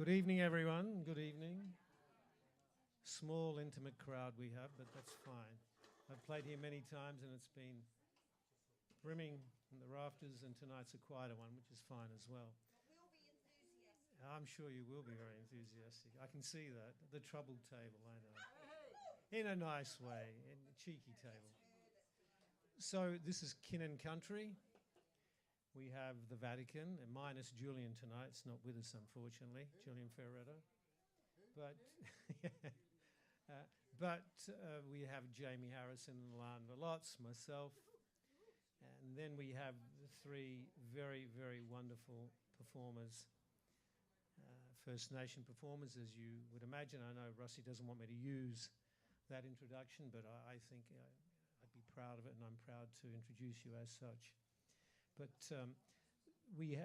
Good evening, everyone. Good evening. Small, intimate crowd we have, but that's fine. I've played here many times and it's been brimming in the rafters, and tonight's a quieter one, which is fine as well. We'll be enthusiastic. I'm sure you will be very enthusiastic. I can see that. The troubled table, I know. In a nice way, in a cheeky table. So this is Kin and Country. We have the Vatican, and minus Julian tonight. It's not with us, unfortunately, Julian Ferretto. But we have Jamie Harrison and Lan Velots, myself, and then we have the three very, very wonderful performers, First Nation performers, as you would imagine. I know Rusty doesn't want me to use that introduction, but I think I'd be proud of it, and I'm proud to introduce you as such. But so we're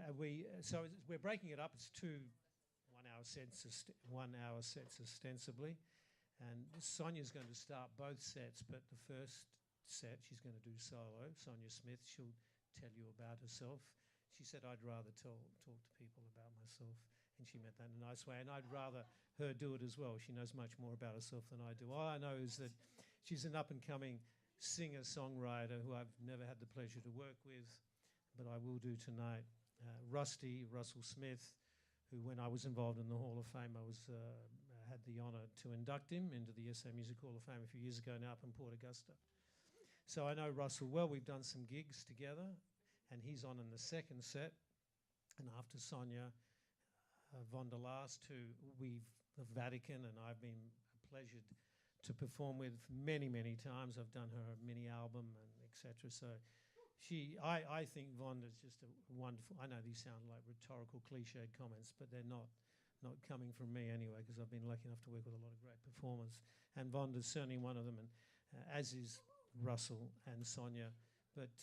breaking it up. It's two 1 hour sets ostensibly, and Sonia's going to start both sets. But the first set she's going to do solo. Sonia Smith. She'll tell you about herself. She said I'd rather talk to people about myself, and she meant that in a nice way. And I'd rather her do it as well. She knows much more about herself than I do. All I know is that she's an up and coming singer-songwriter who I've never had the pleasure to work with, but I will do tonight. Russell Smith, who when I was involved in the Hall of Fame, I had the honour to induct him into the SA Music Hall of Fame a few years ago now up in Port Augusta. So I know Russell well. We've done some gigs together, and he's on in the second set. And after Sonia, Vonda last, who the Vatican, and I've been pleasured to perform with many, many times. I've done her mini album and etc. So I think Vonda's just a wonderful. I know these sound like rhetorical, cliched comments, but they're not coming from me anyway, because I've been lucky enough to work with a lot of great performers, and Vonda's certainly one of them, and as is Russell and Sonia. But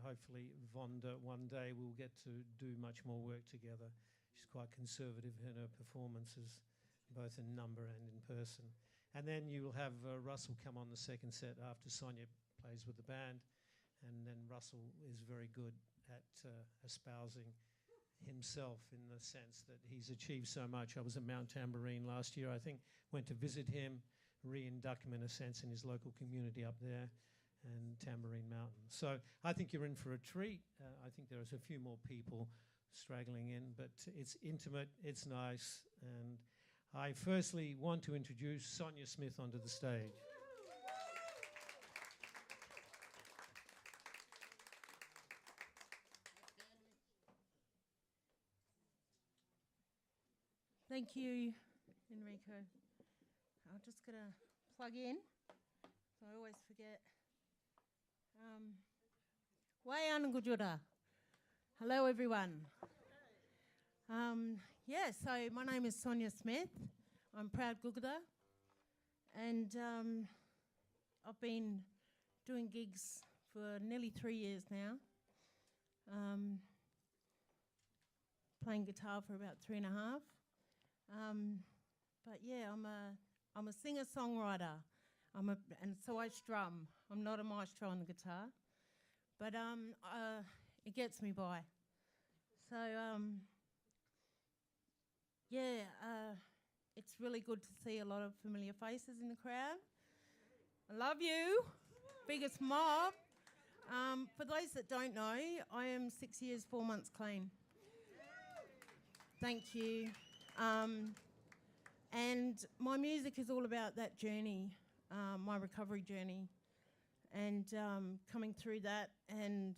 hopefully Vonda one day will get to do much more work together. She's quite conservative in her performances, both in number and in person. And then you will have Russell come on the second set after Sonia plays with the band. And then Russell is very good at espousing himself, in the sense that he's achieved so much. I was at Mount Tambourine last year, I think, went to visit him, re-induct him in a sense in his local community up there, and Tambourine Mountain. So I think you're in for a treat. I think there's a few more people straggling in, but it's intimate, it's nice, and I firstly want to introduce Sonia Smith onto the stage. Thank you, Enrico. I'm just going to plug in, so I always forget. Wayan. Hello, everyone. So my name is Sonia Smith. I'm proud Guguda, and I've been doing gigs for nearly 3 years now. Playing guitar for about 3.5. But yeah, I'm a singer-songwriter. And so I strum. I'm not a maestro on the guitar, but it gets me by. So it's really good to see a lot of familiar faces in the crowd. I love you, biggest mob. For those that don't know, I am 6 years, 4 months clean. Thank you. And my music is all about that journey, my recovery journey, and coming through that and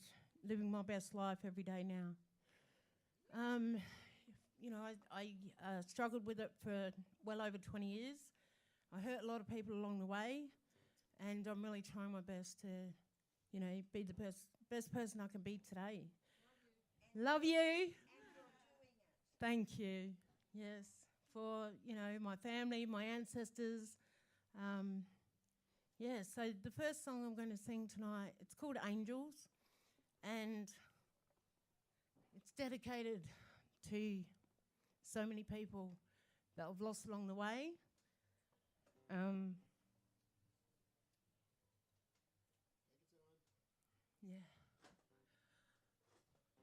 living my best life every day now. I struggled with it for well over 20 years. I hurt a lot of people along the way, and I'm really trying my best to, be the best person I can be today. Love you. And you're doing it. Thank you. Yes, for, my family, my ancestors. So the first song I'm going to sing tonight, it's called Angels, and it's dedicated to so many people that I've lost along the way.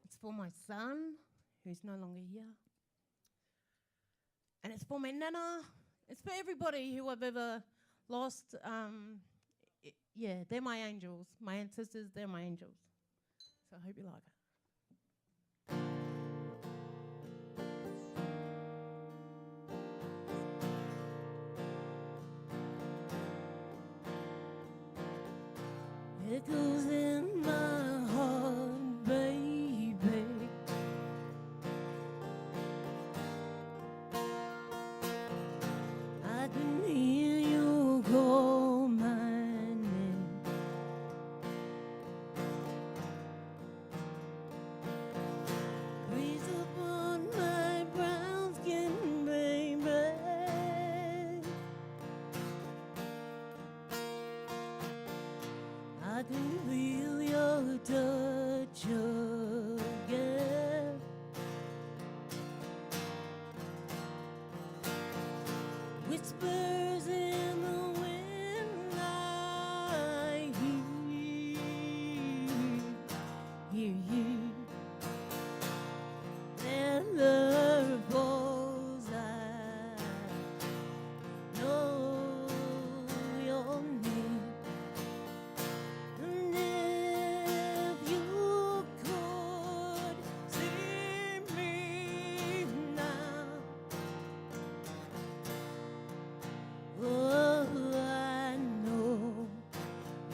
It's for my son, who's no longer here. it's for my nana. It's for everybody who I've ever lost. Yeah, they're my angels. My ancestors, they're my angels. So I hope you like it. Echoes in my heart, baby. I can hear you call my name. Breeze upon my brown skin, baby. I can feel your touch again. Whispers in the wind I hear you. And the falls I know your name. And if you could see me now, oh, I know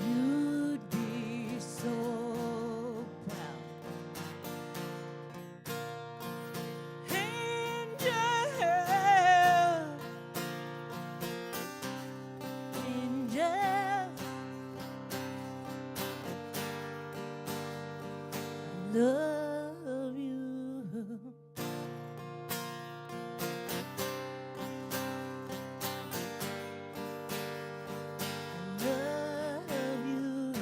you'd be so proud. Angel, love you. Love you.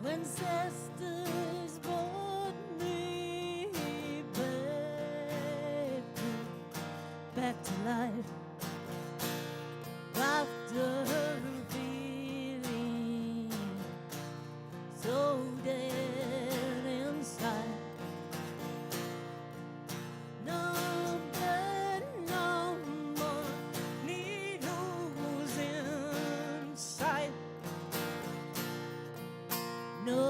When ancestors brought me back to life after feeling so dead inside. No blood, no more needles inside. No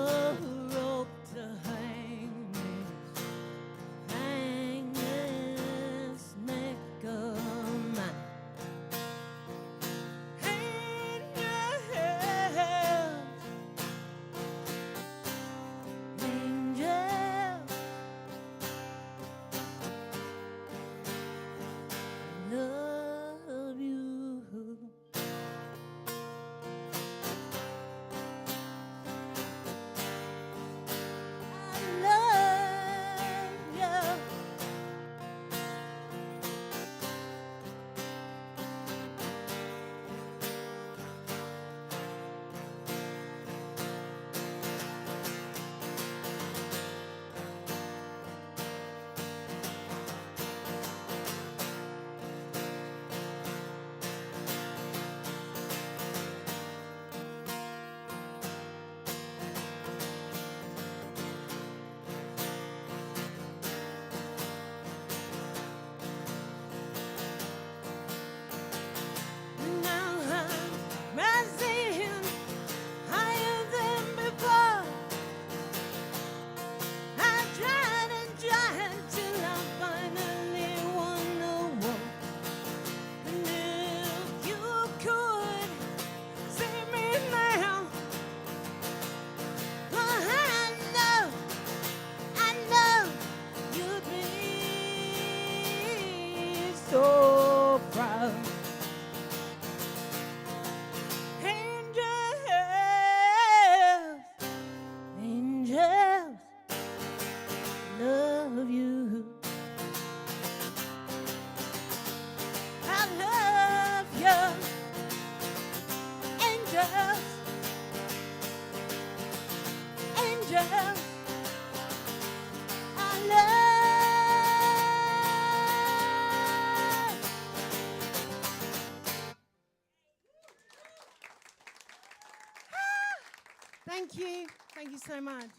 you so much.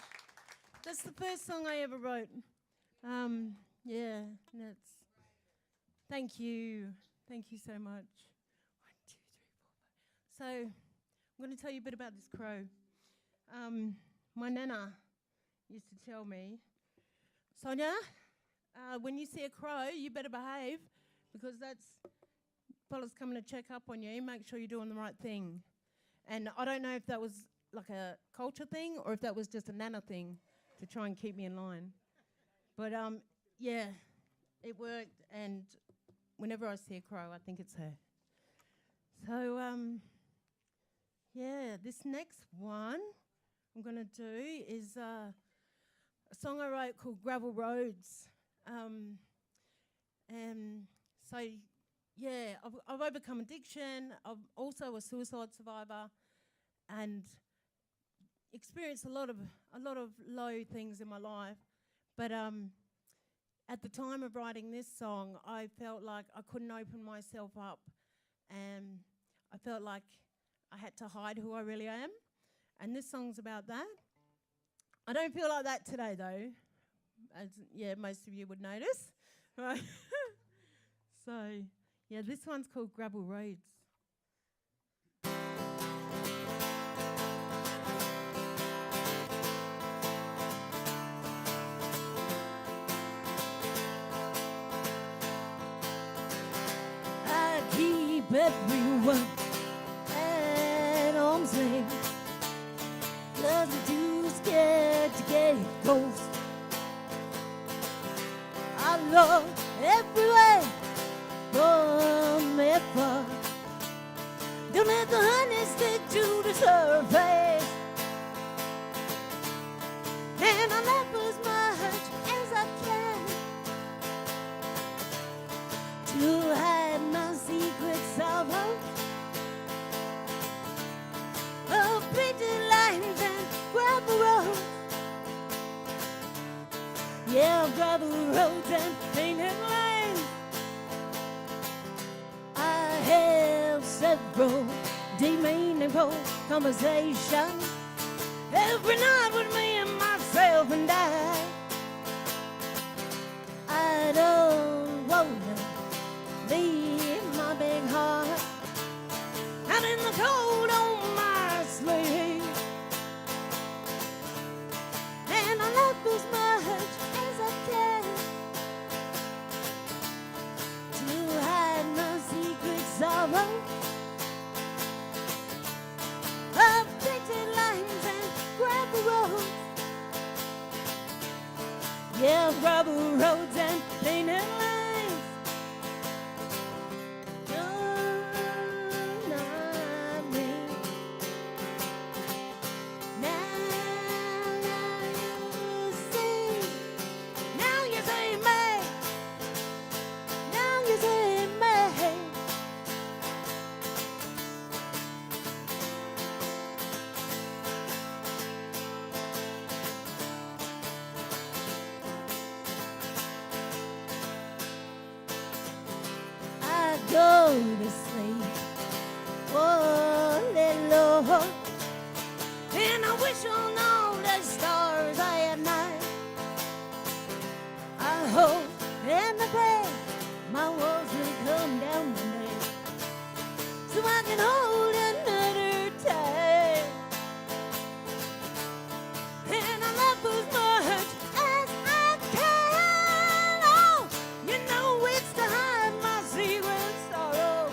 That's the first song I ever wrote. Yeah, and it's. Thank you. Thank you so much. 1, 2, 3, 4, 5. So, I'm going to tell you a bit about this crow. My nana used to tell me, Sonia, when you see a crow, you better behave because that's fellas coming to check up on you. Make sure you're doing the right thing. And I don't know if that was like a culture thing or if that was just a nana thing to try and keep me in line. But yeah, it worked. And whenever I see a crow, I think it's her. So yeah, this next one I'm going to do is a song I wrote called Gravel Roads. And so, yeah, I've overcome addiction. I'm also a suicide survivor and experienced a lot of low things in my life. But at the time of writing this song, I felt like I couldn't open myself up, and I felt like I had to hide who I really am. And this song's about that. I don't feel like that today, though, as most of you would notice, right? So, yeah, this one's called Gravel Roads. I keep everyone at arm's length, 'cause I'm too scared to get close. I look everywhere from afar. Don't let the honey stick to the surface, and I laugh as much as I can to hide my secrets of hope. Oh, pretty lines and gravel roads. Yeah, gravel roads and painted lines. I have several deep meaningful conversations every night with me and myself and I don't wanna leave my big heart out in the cold on my sleeve, and I love as much as I can to hide my secrets of hope. Of painted lines and gravel roads. Yeah, gravel roads and painted lines. You're not me. Now you see. Now you see me. Now you see me. I go to sleep, oh, little Lord, and I wish on all the stars at night. I hope and I pray my walls will come down one day, so I can hold another tight. And I love as much as I can. Oh, you know it's to hide my secret sorrow.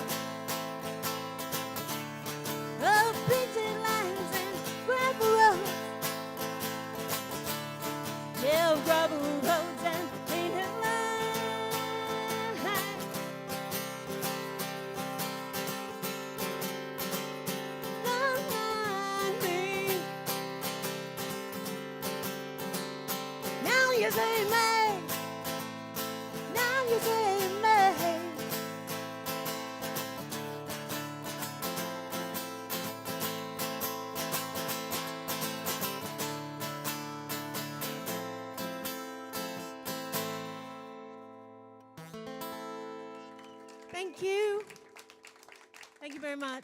Of painted lines and gravel roads. Yeah, gravel roads and painted lines. Don't mind me. Now you say me. Now you say me. Thank you. Thank you very much.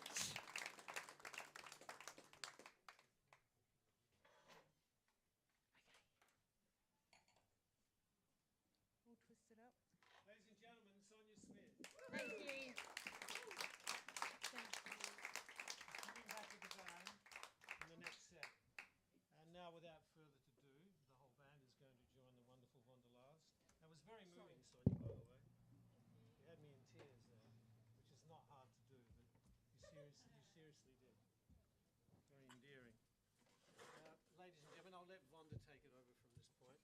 seriously did. Very endearing. Ladies and gentlemen, I'll let Vonda take it over from this point.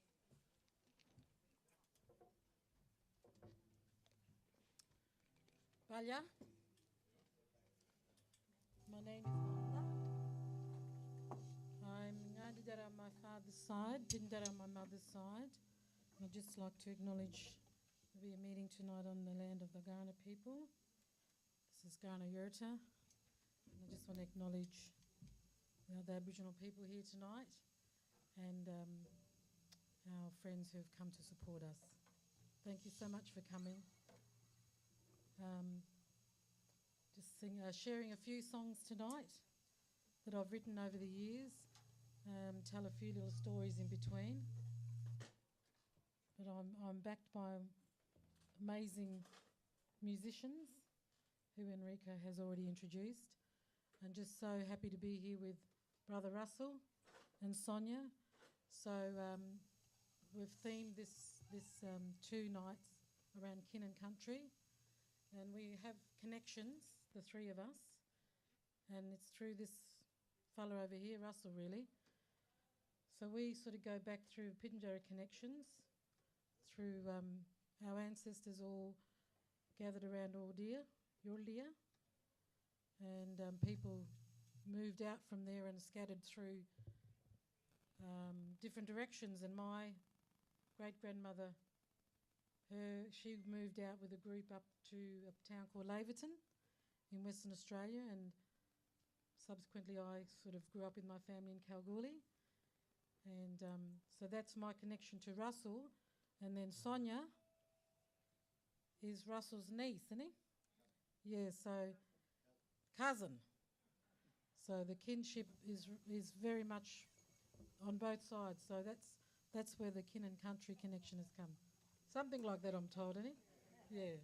Balya. My name is Vonda. I'm Ngandidara on my father's side, Bindara on my mother's side. I'd just like to acknowledge we are meeting tonight on the land of the Kaurna people. This is Kaurna Yurta. And I just want to acknowledge the Aboriginal people here tonight and our friends who have come to support us. Thank you so much for coming. Sharing a few songs tonight that I've written over the years, tell a few little stories in between. But I'm backed by amazing musicians who Enrica has already introduced, and just so happy to be here with Brother Russell and Sonia. So we've themed this 2 nights around kin and country, and we have connections, the 3 of us, and it's through this fella over here, Russell, really. So we sort of go back through Pitjantjatjara connections, through our ancestors all gathered around Yuldia, and people moved out from there and scattered through different directions. And my great-grandmother, she moved out with a group up to a town called Laverton in Western Australia, and subsequently I sort of grew up with my family in Kalgoorlie. And so that's my connection to Russell. And then Sonia is Russell's niece, isn't he? Yeah, so cousin. So the kinship is very much on both sides. So that's where the kin and country connection has come. Something like that, I'm told, isn't it? Yeah.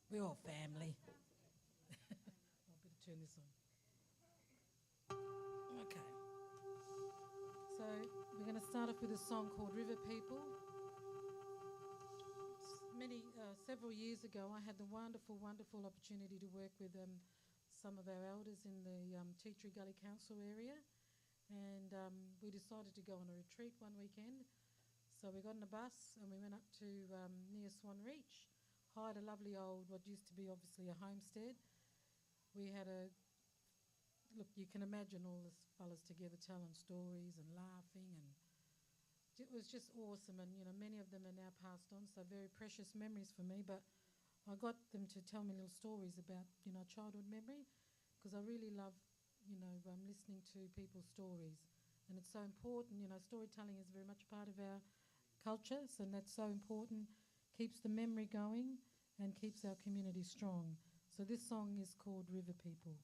We're all family. I better turn this on. Okay. So we're going to start off with a song called River People. Several years ago, I had the wonderful opportunity to work with some of our elders in the Tea Tree Gully Council area, and we decided to go on a retreat one weekend. So we got in a bus and we went up to near Swan Reach, hired a lovely old, what used to be obviously a homestead. We had look, you can imagine all the fellas together telling stories and laughing, and it was just awesome. And many of them are now passed on, so very precious memories for me. But I got them to tell me little stories about childhood memory, because I really love listening to people's stories, and it's so important. Storytelling is very much part of our cultures, and that's so important. Keeps the memory going and keeps our community strong. So this song is called River People.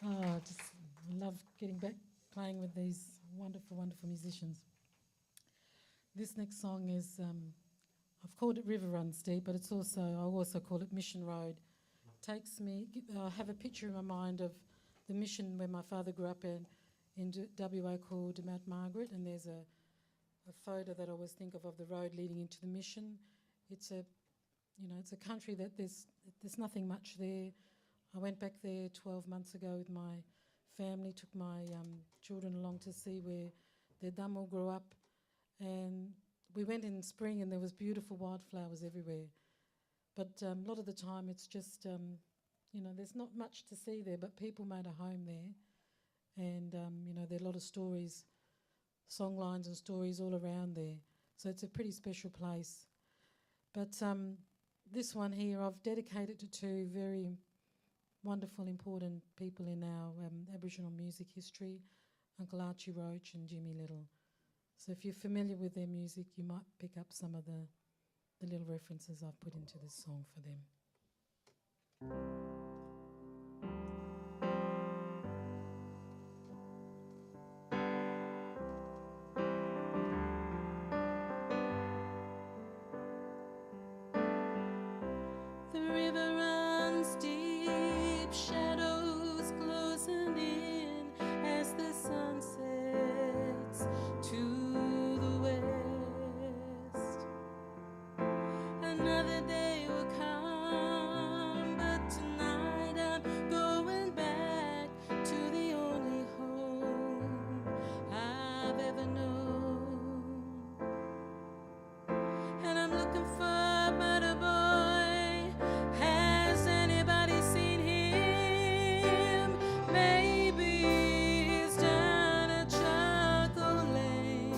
Oh, just love getting back playing with these wonderful, wonderful musicians. This next song is, I've called it River Runs Deep, but I also call it Mission Road. I have a picture in my mind of the mission where my father grew up in WA called Mount Margaret, and there's a photo that I always think of the road leading into the mission. It's a country that there's nothing much there. I went back there 12 months ago with my family, took my children along to see where their Dhammo grew up, and we went in spring and there was beautiful wildflowers everywhere. But a lot of the time it's just, there's not much to see there, but people made a home there. And, there are a lot of stories, song lines and stories all around there. So it's a pretty special place. But this one here I've dedicated to two very wonderful, important people in our Aboriginal music history, Uncle Archie Roach and Jimmy Little. So if you're familiar with their music, you might pick up some of the little references I've put into this song for them. The river runs deep, shadows closing in as the sun sets to the west. Another day will come, but tonight I'm going back to the only home I've ever known. And I'm looking for a better boy. Has anybody seen him? Maybe he's down a charcoal lane.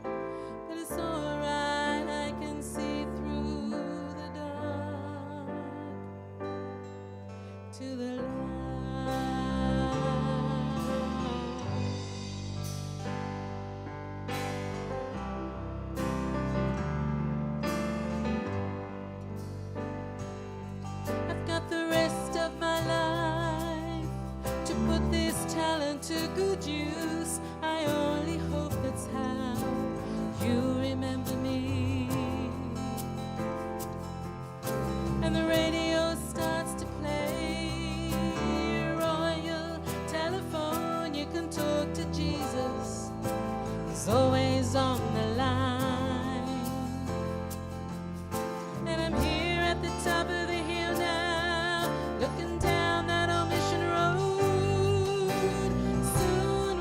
But it's alright, I can see through the dark to the light. I've got the rest of my life to put this talent to good use. I only hope that's how you remember me. And the radio starts to play Royal Telephone. You can talk to Jesus, he's always on the line. And I'm here at the top of the hill now, looking down that old mission road. Soon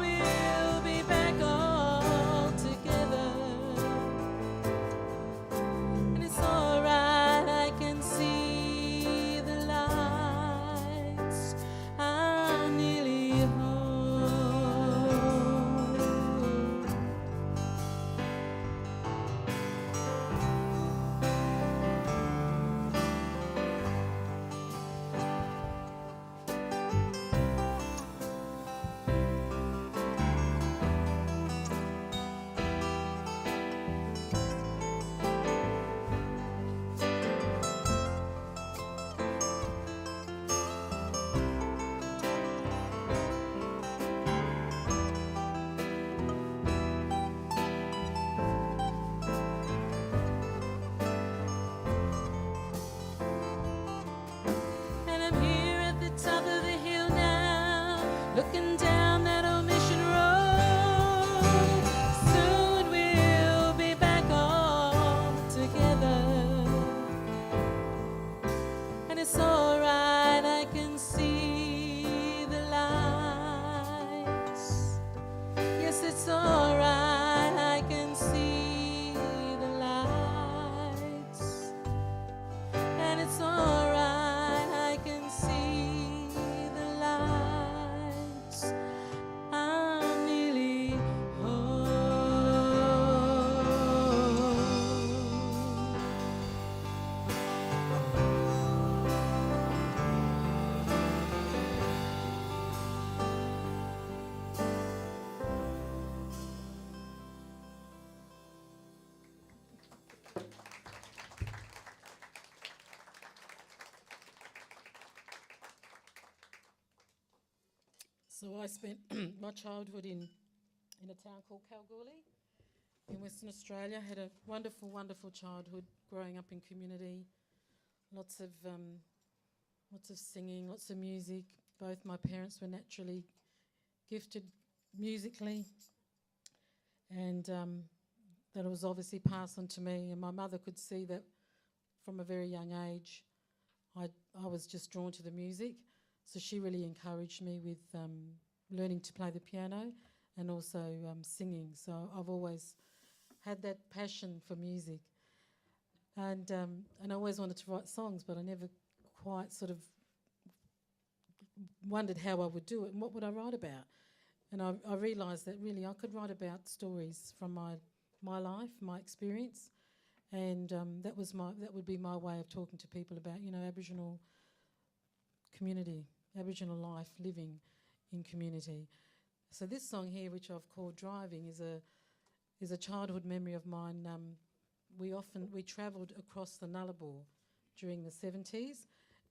So I spent my childhood in a town called Kalgoorlie in Western Australia. Had a wonderful, wonderful childhood growing up in community. Lots of singing, lots of music. Both my parents were naturally gifted musically, and that was obviously passed on to me. And my mother could see that from a very young age. I was just drawn to the music, so she really encouraged me with learning to play the piano and also singing. So I've always had that passion for music, and I always wanted to write songs, but I never quite sort of wondered how I would do it and what would I write about. And I realised that really I could write about stories from my life, my experience, and that would be my way of talking to people about, you know, Aboriginal community, Aboriginal life, living in community. So this song here, which I've called Driving, is a childhood memory of mine. We travelled across the Nullarbor during the 70s,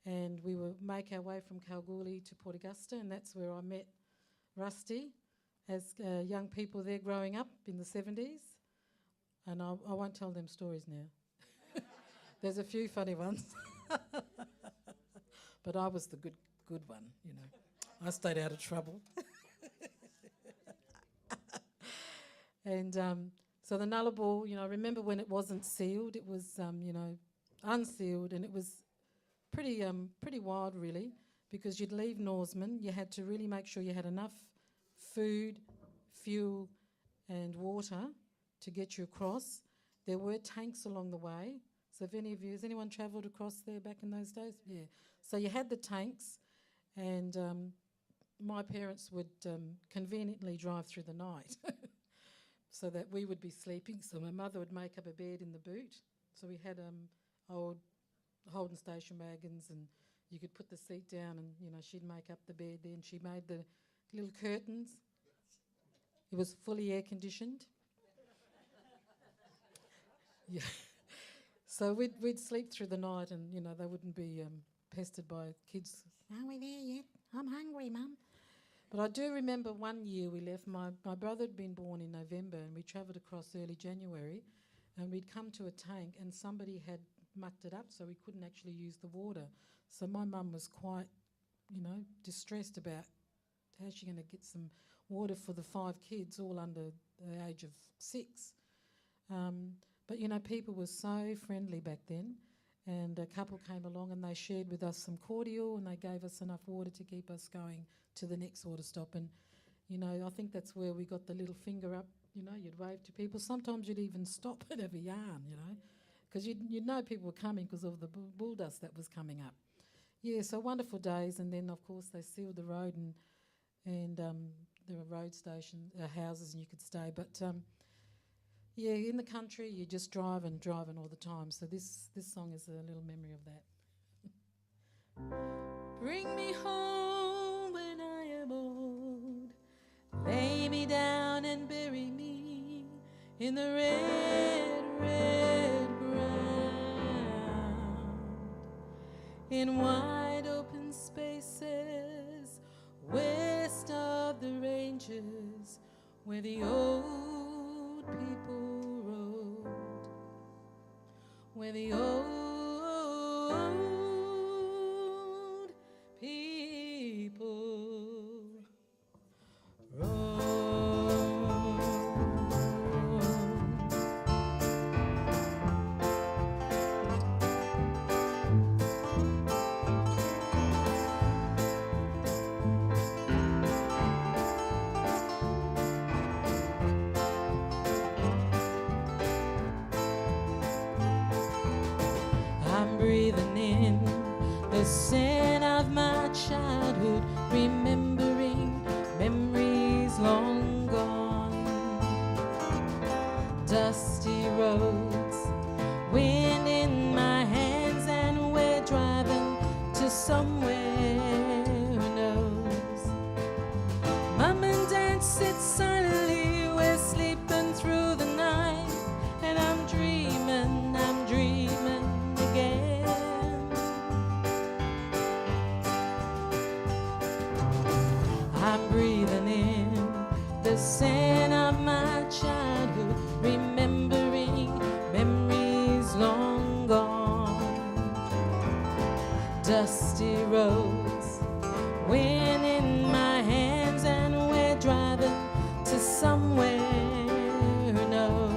and we would make our way from Kalgoorlie to Port Augusta, and that's where I met Rusty as young people there growing up in the 70s. And I won't tell them stories now. There's a few funny ones. But I was the good one, you know. I stayed out of trouble. And so the Nullarbor, you know, I remember when it wasn't sealed, it was, you know, unsealed, and it was pretty wild, really, because you'd leave Norseman, you had to really make sure you had enough food, fuel, and water to get you across. There were tanks along the way. So has anyone travelled across there back in those days? Yeah. So you had the tanks, and my parents would conveniently drive through the night so that we would be sleeping. So my mother would make up a bed in the boot. So we had old Holden station wagons, and you could put the seat down, and, you know, she'd make up the bed there, and she made the little curtains. It was fully air conditioned. Yeah. So we'd sleep through the night, and, you know, they wouldn't be pestered by kids. Are we there yet? I'm hungry, Mum. But I do remember one year we left. My brother had been born in November, and we travelled across early January, and we'd come to a tank, and somebody had mucked it up, so we couldn't actually use the water. So my mum was quite, you know, distressed about how's she going to get some water for the 5 kids, all under the age of 6. But, you know, people were so friendly back then, and a couple came along and they shared with us some cordial, and they gave us enough water to keep us going to the next water stop. And, you know, I think that's where we got the little finger up. You know, you'd wave to people. Sometimes you'd even stop and have a yarn, you know, because you'd know people were coming because of the bull dust that was coming up. Yeah, so wonderful days. And then, of course, they sealed the road, and there were road stations, houses, and you could stay. But yeah, in the country, you just driving all the time. So this song is a little memory of that. Bring me home when I am old. Lay me down and bury me in the red, red ground. In wide open spaces west of the ranges, where the old people rode, where the old people rode. I'm breathing in the scent of my childhood, remembering memories long gone. Dusty roads, wind in my hands, and we're driving to somewhere who knows. Mum and Dad sit silently, we're sleeping through the night, and I'm dreaming again. I'm breathing dusty roads, wind in my hands, and we're driving to somewhere who knows.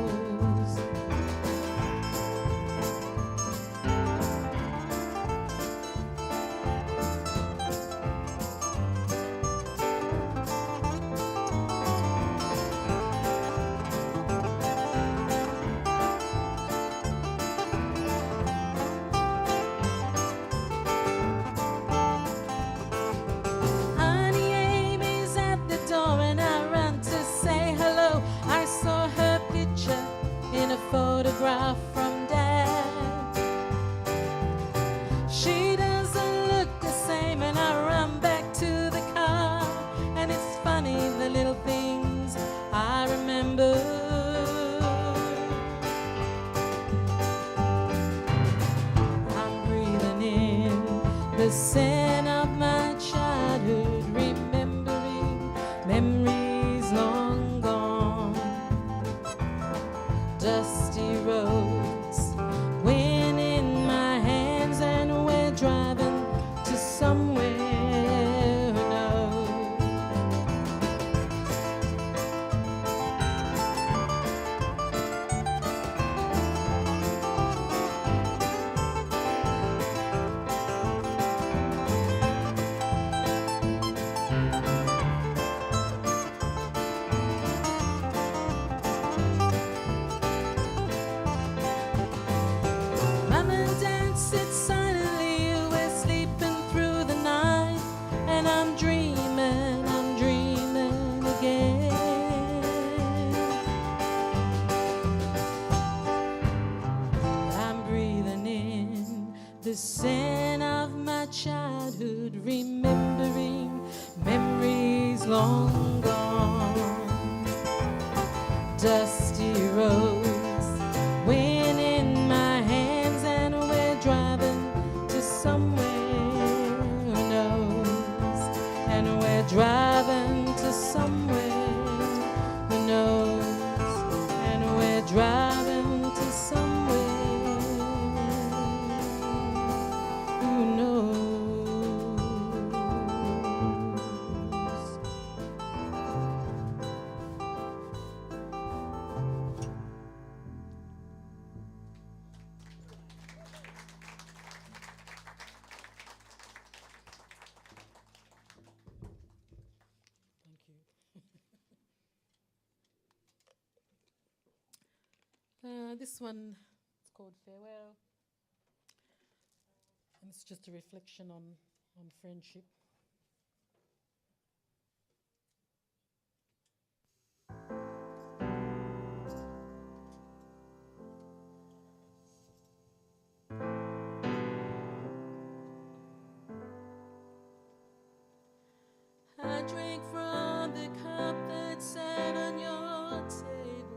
Auntie Amy's at the door and I run to say hello. I saw her picture in a photograph from Dad. She doesn't look the same and I run back to the car. And it's funny the little things I remember. I'm breathing in the scent of my childhood, remembering memories long gone. Dusty roads, wind in my hands, and we're driving to somewhere who knows. Mom and Dad sit silently, we're sleeping through the night, and I'm dreaming again. I'm breathing in the scent of my childhood, remembering memories long gone. Dusty roads, wind in my hands, and we're driving to somewhere who knows. And we're driving to somewhere who knows. And we're driving to somewhere who knows. Thank you. This one is called Farewell, and it's just a reflection on friendship. I drank from the cup that sat on your table.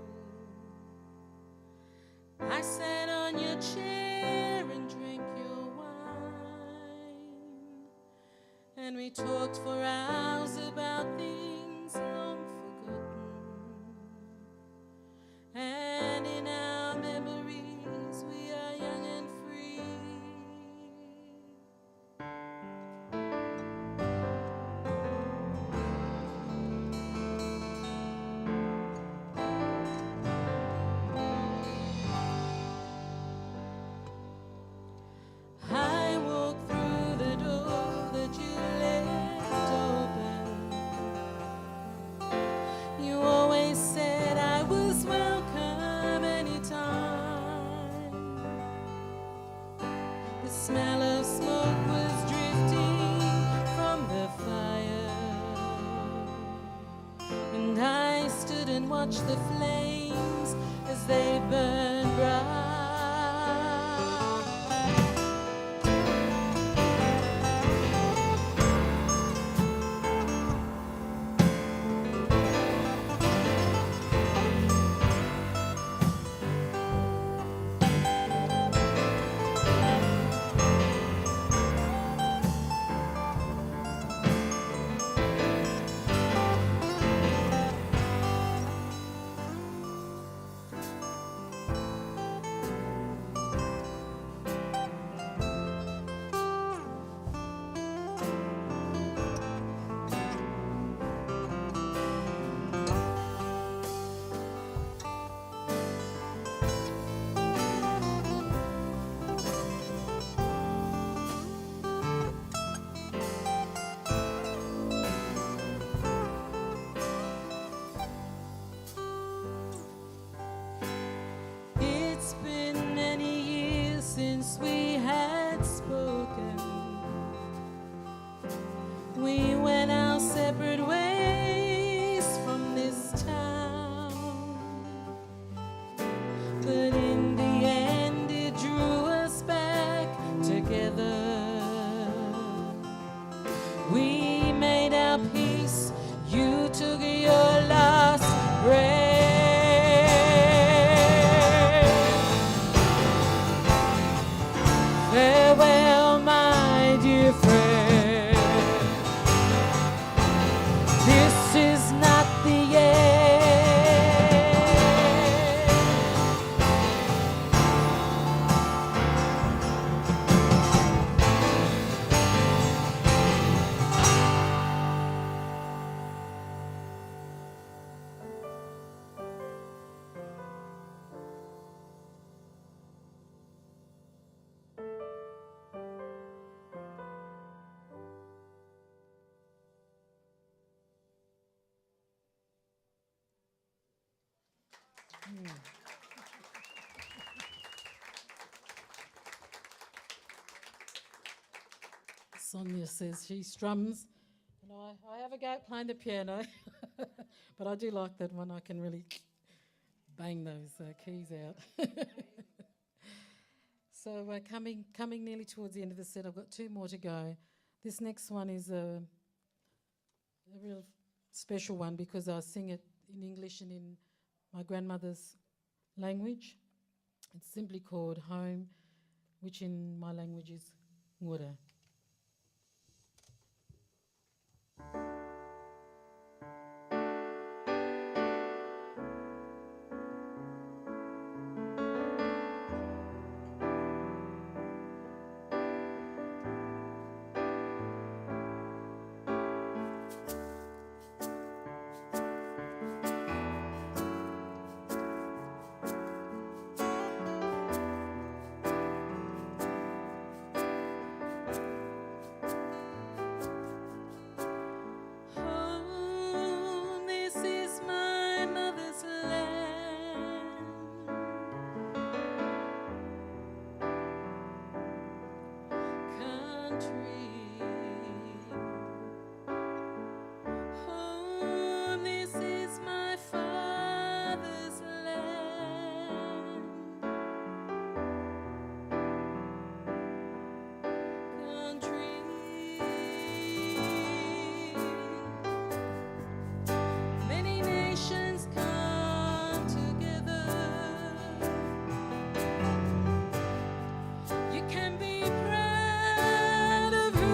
I sat on your chair and drank your wine. And we talked for hours about things long forgotten. And in our memories we are young and free. I walked through the door that you left open. You always said I was welcome anytime. The smell of smoke was drifting from the fire, and I stood and watched the flames as they burned bright. had spoken, we went our separate ways from this town. But in the end it drew us back together. We made our peace, you took your last breath. Farewell, my dear friend. This is not the end. Sonia says she strums. And I have a go at playing the piano, but I do like that one. I can really bang those keys out. So coming nearly towards the end of the set. I've got two more to go. This next one is a real special one because I sing it in English and in my grandmother's language. It's simply called Home, which in my language is Ngura. You can be proud of who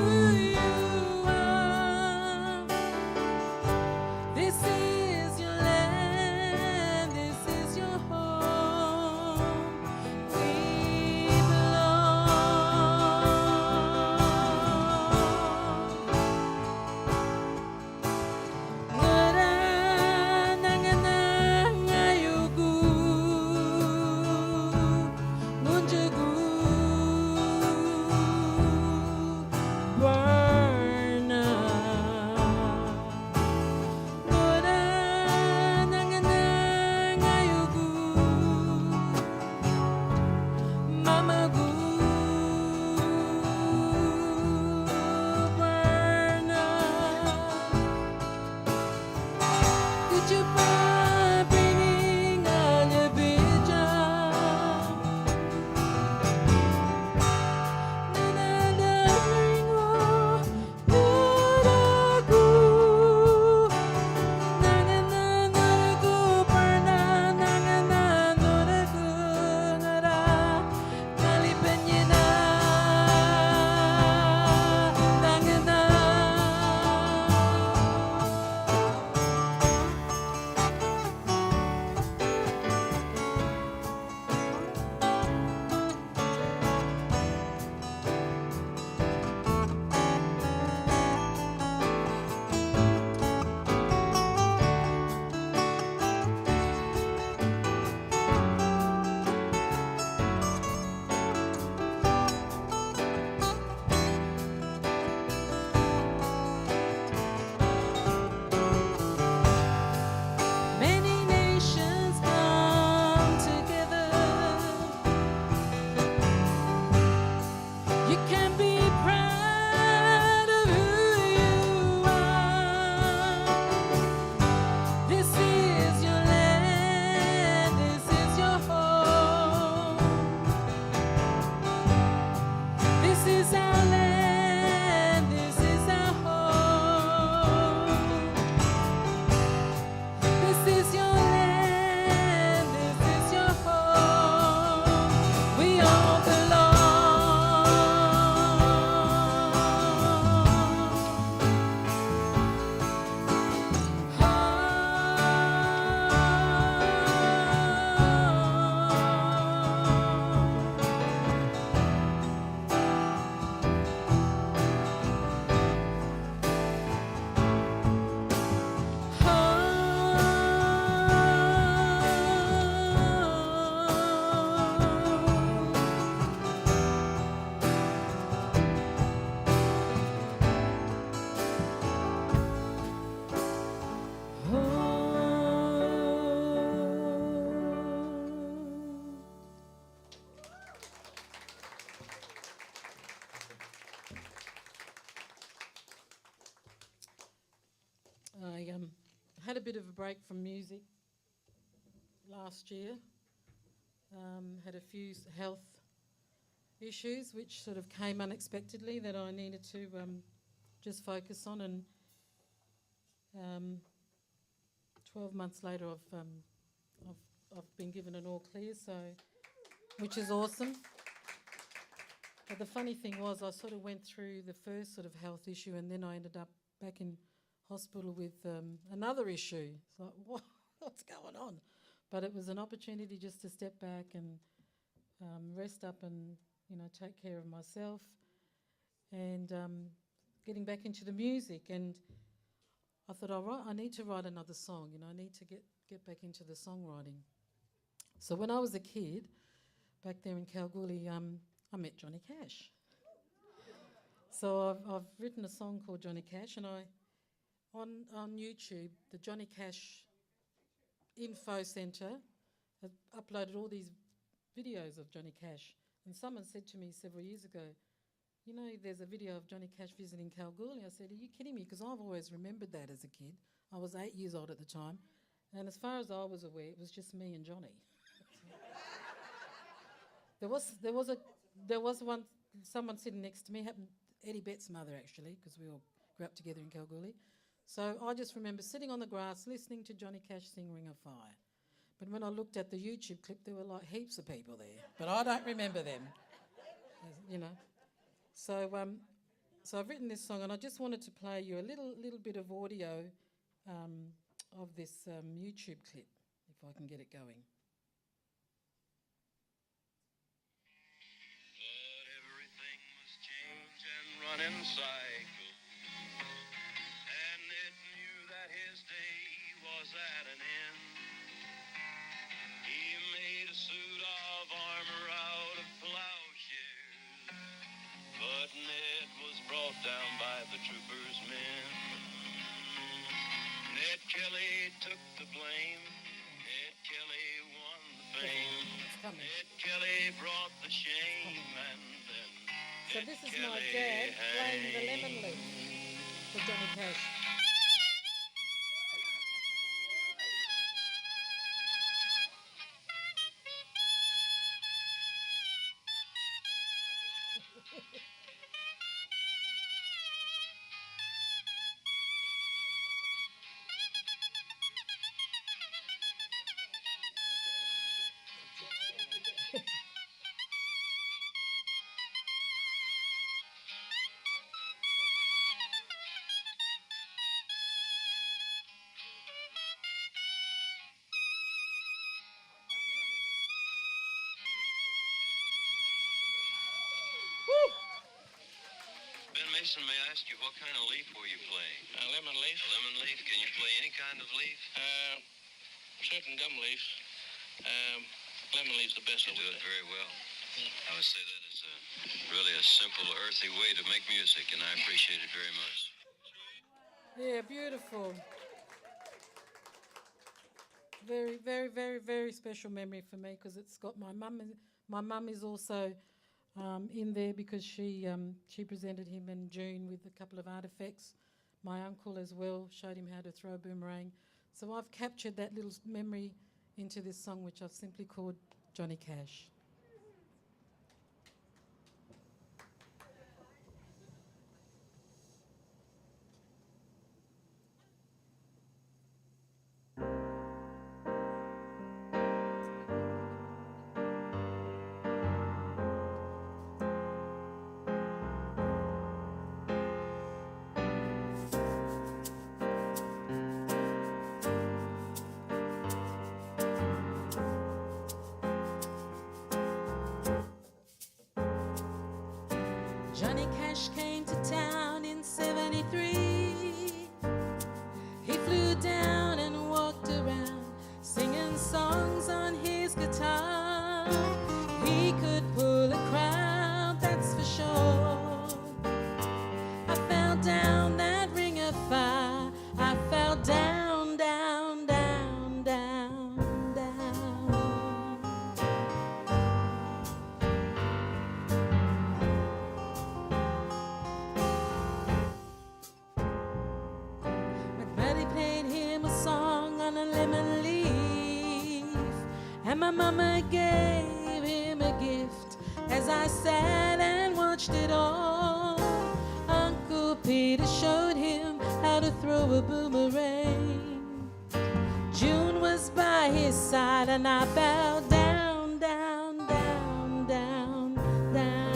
is our land, this is our home. This is your land, this is your home. We all belong. I had a bit of a break from music last year. Had a few health issues which sort of came unexpectedly that I needed to just focus on, and 12 months later I've been given an all clear, so which is awesome. But the funny thing was I sort of went through the first sort of health issue and then I ended up back in hospital with another issue. It's like, what's going on? But it was an opportunity just to step back and rest up and, take care of myself and getting back into the music. And I thought, I need to write another song. I need to get back into the songwriting. So when I was a kid, back there in Kalgoorlie, I met Johnny Cash. So I've written a song called Johnny Cash, and on YouTube, the Johnny Cash Info Centre has uploaded all these videos of Johnny Cash. And someone said to me several years ago, there's a video of Johnny Cash visiting Kalgoorlie. I said, are you kidding me? Because I've always remembered that as a kid. I was 8 years old at the time. And as far as I was aware, it was just me and Johnny. There was someone sitting next to me, Eddie Bett's mother actually, because we all grew up together in Kalgoorlie. So I just remember sitting on the grass listening to Johnny Cash sing Ring of Fire. But when I looked at the YouTube clip, there were like heaps of people there. But I don't remember them, So I've written this song, and I just wanted to play you a little bit of audio of this YouTube clip, if I can get it going. But everything must change and run in cycles, and it knew that his day was at an end. He made a suit of armor out of plowshares, but Ned was brought down by the troopers' men. Ned Kelly took the blame. Ned Kelly won the fame. Ned Kelly brought the shame, and then So this is my dad playing the lemon leaf for Johnny Cash. Ben Mason, may I ask you, what kind of leaf were you playing? A lemon leaf. A lemon leaf? Can you play any kind of leaf? Certain gum leaves. Lemon leaves the best. You do it very well. I would say that is really a simple, earthy way to make music, and I appreciate it very much. Yeah, beautiful. Very, very, very, very special memory for me because it's got my mum. My mum is also in there because she presented him in June with a couple of artefacts. My uncle as well showed him how to throw a boomerang. So I've captured that little memory into this song, which I've simply called Johnny Cash. Johnny Cash came to town in '73. He flew down and walked around singing songs on his guitar. He could pull a crowd, that's for sure. I fell down that ring of fire. I fell down, down, down, down, down. My buddy played him a song on a lemon leaf, and my mama gave him a gift as I sat and watched it all. Uncle Peter showed him how to throw a boomerang. June was by his side and I bowed down, down, down, down, down.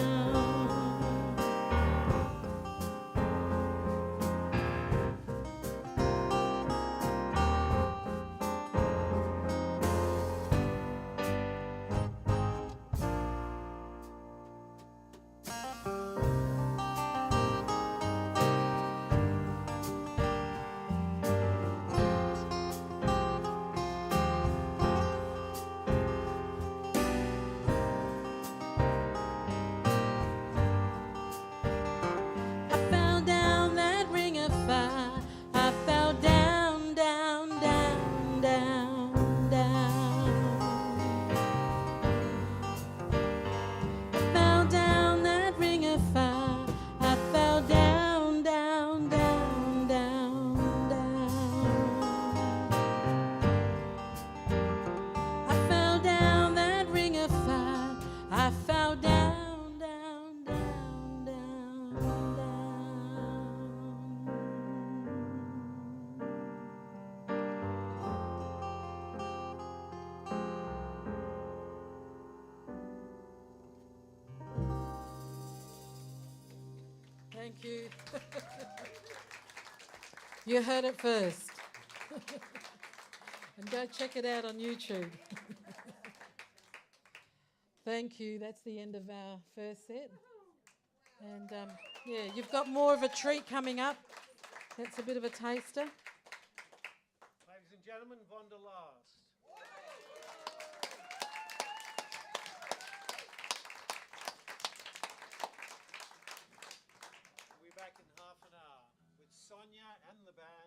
I fell down that ring of fire. I fell down, down, down, down, down. I fell down that ring of fire. I fell down, down, down, down, down. I fell down that ring of fire. I fell down, down, down, down, down. Thank you. You heard it first. And go check it out on YouTube. Thank you. That's the end of our first set. And yeah, you've got more of a treat coming up. That's a bit of a taster. Ladies and gentlemen, Vonda last. We'll be back in half an hour with Sonia and the band.